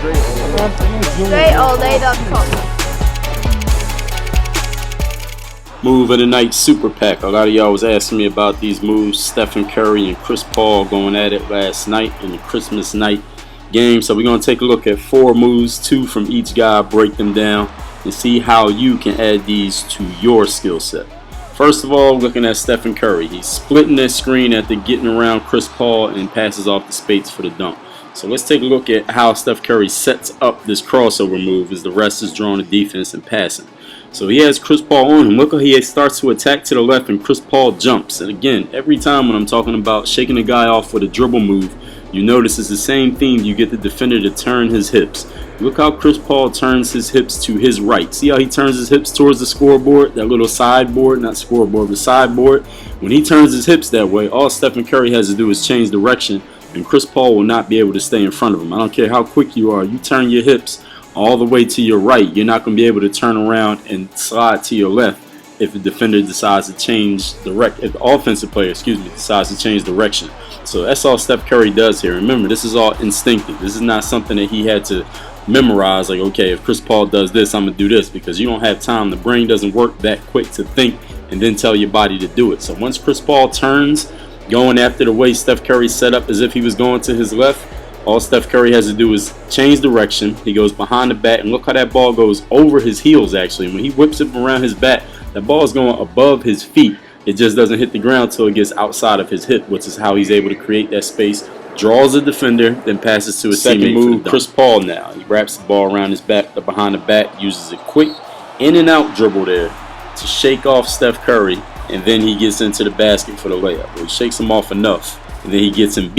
DreAllDay.com. Move of the night super pack. A lot of y'all was asking me about these moves. Stephen Curry and Chris Paul going at it last night in the Christmas night game. So we're going to take a look at 4 moves, 2 from each guy, break them down, and see how you can add these to your skill set. First of all, looking at Stephen Curry. He's splitting that screen after getting around Chris Paul and passes off the space for the dunk. So let's take a look at how Steph Curry sets up this crossover move as the rest is drawing the defense and passing. So he has Chris Paul on him. Look how he starts to attack to the left and Chris Paul jumps. And again, every time when I'm talking about shaking a guy off with a dribble move, you notice it's the same theme. You get the defender to turn his hips. Look how Chris Paul turns his hips to his right. See how he turns his hips towards the scoreboard, that little sideboard, not scoreboard, but sideboard. When he turns his hips that way, all Stephen Curry has to do is change direction, and Chris Paul will not be able to stay in front of him. I don't care how quick you are. You turn your hips all the way to your right, you're not going to be able to turn around and slide to your left if the defender decides to change if the offensive player, decides to change direction. So that's all Steph Curry does here. Remember, this is all instinctive. This is not something that he had to memorize, like, okay, if Chris Paul does this, I'm going to do this, because you don't have time. The brain doesn't work that quick to think and then tell your body to do it. So once Chris Paul turns, going after the way Steph Curry set up as if he was going to his left, all Steph Curry has to do is change direction. He goes behind the back, and look how that ball goes over his heels, actually. When he whips it around his back, that ball is going above his feet. It just doesn't hit the ground until it gets outside of his hip, which is how he's able to create that space. Draws the defender, then passes to his second move. Chris Paul now. He wraps the ball around his back, behind the back, uses a quick in and out dribble there to shake off Steph Curry, and then he gets into the basket for the layup. Well, he shakes him off enough, and then he gets him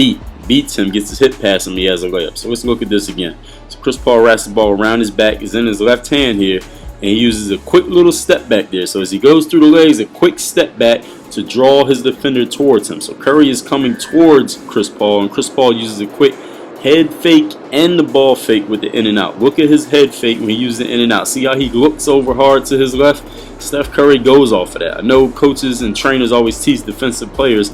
beats him, gets his hip past him, he has a layup. So let's look at this again. So Chris Paul wraps the ball around his back, is in his left hand here, and he uses a quick little step back there. So as he goes through the legs, a quick step back to draw his defender towards him. So Curry is coming towards Chris Paul, and Chris Paul uses a quick head fake and the ball fake with the in and out. Look at his head fake when he uses the in and out. See how he looks over hard to his left? Steph Curry goes off of that. I know coaches and trainers always teach defensive players,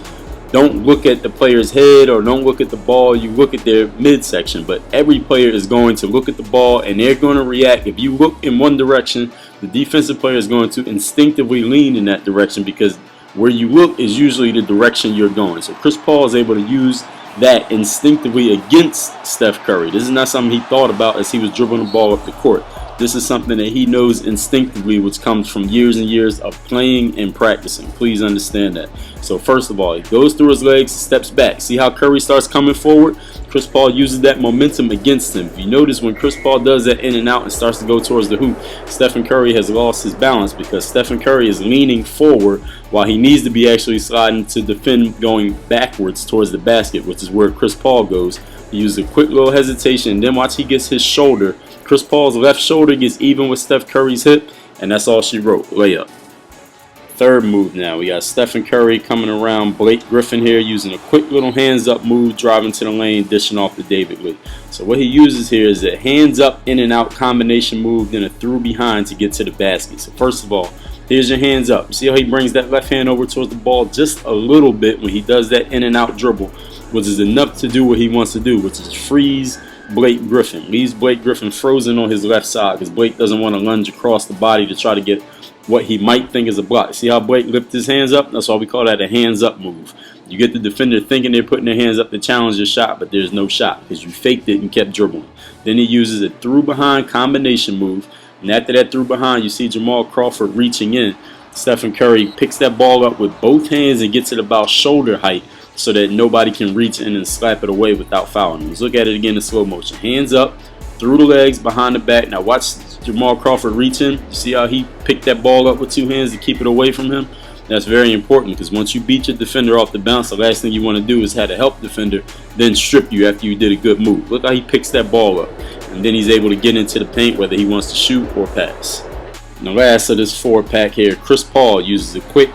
don't look at the player's head or don't look at the ball. You look at their midsection. But every player is going to look at the ball and they're going to react. If you look in one direction, the defensive player is going to instinctively lean in that direction, because where you look is usually the direction you're going. So Chris Paul is able to use that instinctively against Steph Curry. This is not something he thought about as he was dribbling the ball up the court. This is something that he knows instinctively, which comes from years and years of playing and practicing. Please understand that. So first of all, he goes through his legs, steps back. See how Curry starts coming forward? Chris Paul uses that momentum against him. If you notice, when Chris Paul does that in and out and starts to go towards the hoop, Stephen Curry has lost his balance, because Stephen Curry is leaning forward while he needs to be actually sliding to defend, going backwards towards the basket, which is where Chris Paul goes. He uses a quick little hesitation, and then watch, he gets his shoulder. Chris Paul's left shoulder gets even with Steph Curry's hip, and that's all she wrote, layup. Third move now, we got Stephen Curry coming around Blake Griffin here, using a quick little hands up move, driving to the lane, dishing off to David Lee. So what he uses here is a hands up in and out combination move, then a through behind to get to the basket. So first of all, here's your hands up. See how he brings that left hand over towards the ball just a little bit when he does that in and out dribble, which is enough to do what he wants to do, which is freeze Blake Griffin. Leaves Blake Griffin frozen on his left side, because Blake doesn't want to lunge across the body to try to get what he might think is a block. See how Blake lifted his hands up? That's why we call that a hands up move. You get the defender thinking they're putting their hands up to challenge your shot, but there's no shot because you faked it and kept dribbling. Then he uses a through behind combination move, and after that through behind, you see Jamal Crawford reaching in. Stephen Curry picks that ball up with both hands and gets it about shoulder height, so that nobody can reach in and slap it away without fouling. Let's look at it again in slow motion. Hands up, through the legs, behind the back. Now watch Jamal Crawford reach in. You see how he picked that ball up with two hands to keep it away from him? That's very important, because once you beat your defender off the bounce, the last thing you want to do is have a help defender then strip you after you did a good move. Look how he picks that ball up, and then he's able to get into the paint whether he wants to shoot or pass. And the last of this 4-pack here, Chris Paul uses a quick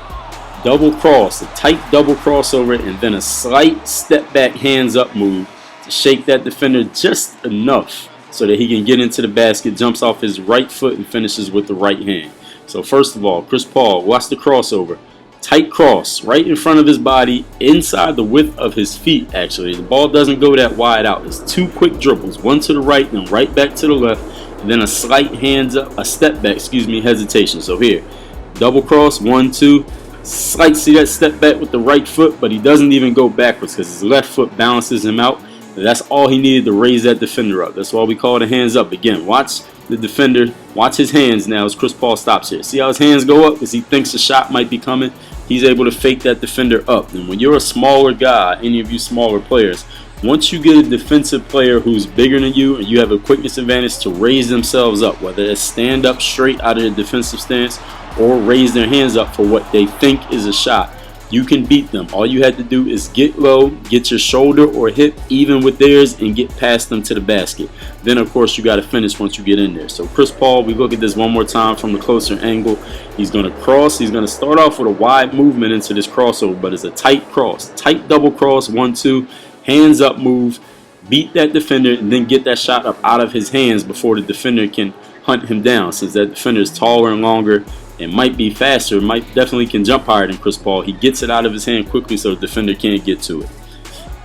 double cross, a tight double crossover, and then a slight step back hands up move to shake that defender just enough so that he can get into the basket, jumps off his right foot, and finishes with the right hand. So first of all, Chris Paul, watch the crossover. Tight cross right in front of his body, inside the width of his feet. Actually, the ball doesn't go that wide out. It's 2 quick dribbles, one to the right and right back to the left, and then a slight hands up, a step back, hesitation. So here, double cross, 1, 2, slight, see that step back with the right foot, but he doesn't even go backwards because his left foot balances him out. And that's all he needed to raise that defender up. That's why we call it a hands up. Again, watch the defender, watch his hands now as Chris Paul stops here. See how his hands go up because he thinks a shot might be coming. He's able to fake that defender up. And when you're a smaller guy, any of you smaller players, once you get a defensive player who's bigger than you and you have a quickness advantage to raise themselves up, whether it's stand up straight out of the defensive stance or raise their hands up for what they think is a shot, you can beat them. All you had to do is get low, get your shoulder or hip even with theirs, and get past them to the basket. Then, of course, you got to finish once you get in there. So Chris Paul, we look at this one more time from the closer angle. He's going to cross. He's going to start off with a wide movement into this crossover, but it's a tight cross. Tight double cross, 1, 2, hands up move. Beat that defender and then get that shot up out of his hands before the defender can hunt him down. Since that defender is taller and longer, it might be faster, definitely can jump higher than Chris Paul. He gets it out of his hand quickly so the defender can't get to it.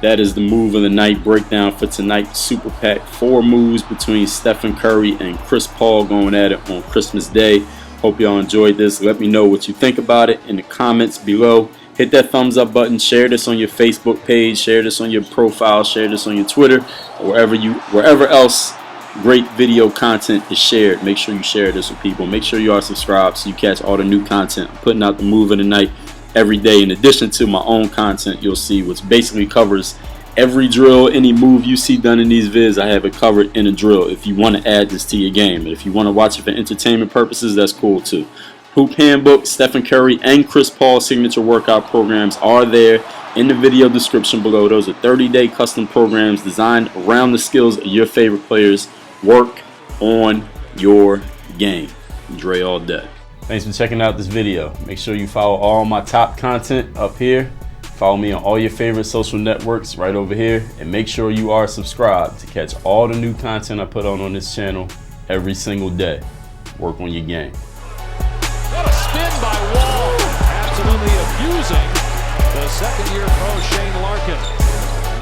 That is the move of the night breakdown for tonight. Super Pack, 4 moves between Stephen Curry and Chris Paul going at it on Christmas Day. Hope y'all enjoyed this. Let me know what you think about it in the comments below. Hit that thumbs up button. Share this on your Facebook page. Share this on your profile. Share this on your Twitter, or wherever else great video content is shared. Make sure you share this with people. Make sure you are subscribed so you catch all the new content. I'm putting out the move of the night every day. In addition to my own content, you'll see, which basically covers every drill, any move you see done in these vids. I have it covered in a drill if you want to add this to your game. And if you want to watch it for entertainment purposes, that's cool too. Hoop Handbook, Stephen Curry and Chris Paul signature workout programs are there in the video description below. Those are 30-day custom programs designed around the skills of your favorite players. Work on your game. Dre all day. Thanks for checking out this video. Make sure you follow all my top content up here. Follow me on all your favorite social networks right over here. And make sure you are subscribed to catch all the new content I put on this channel every single day. Work on your game. What a spin by Wall. Absolutely abusing the second-year pro Shane Larkin.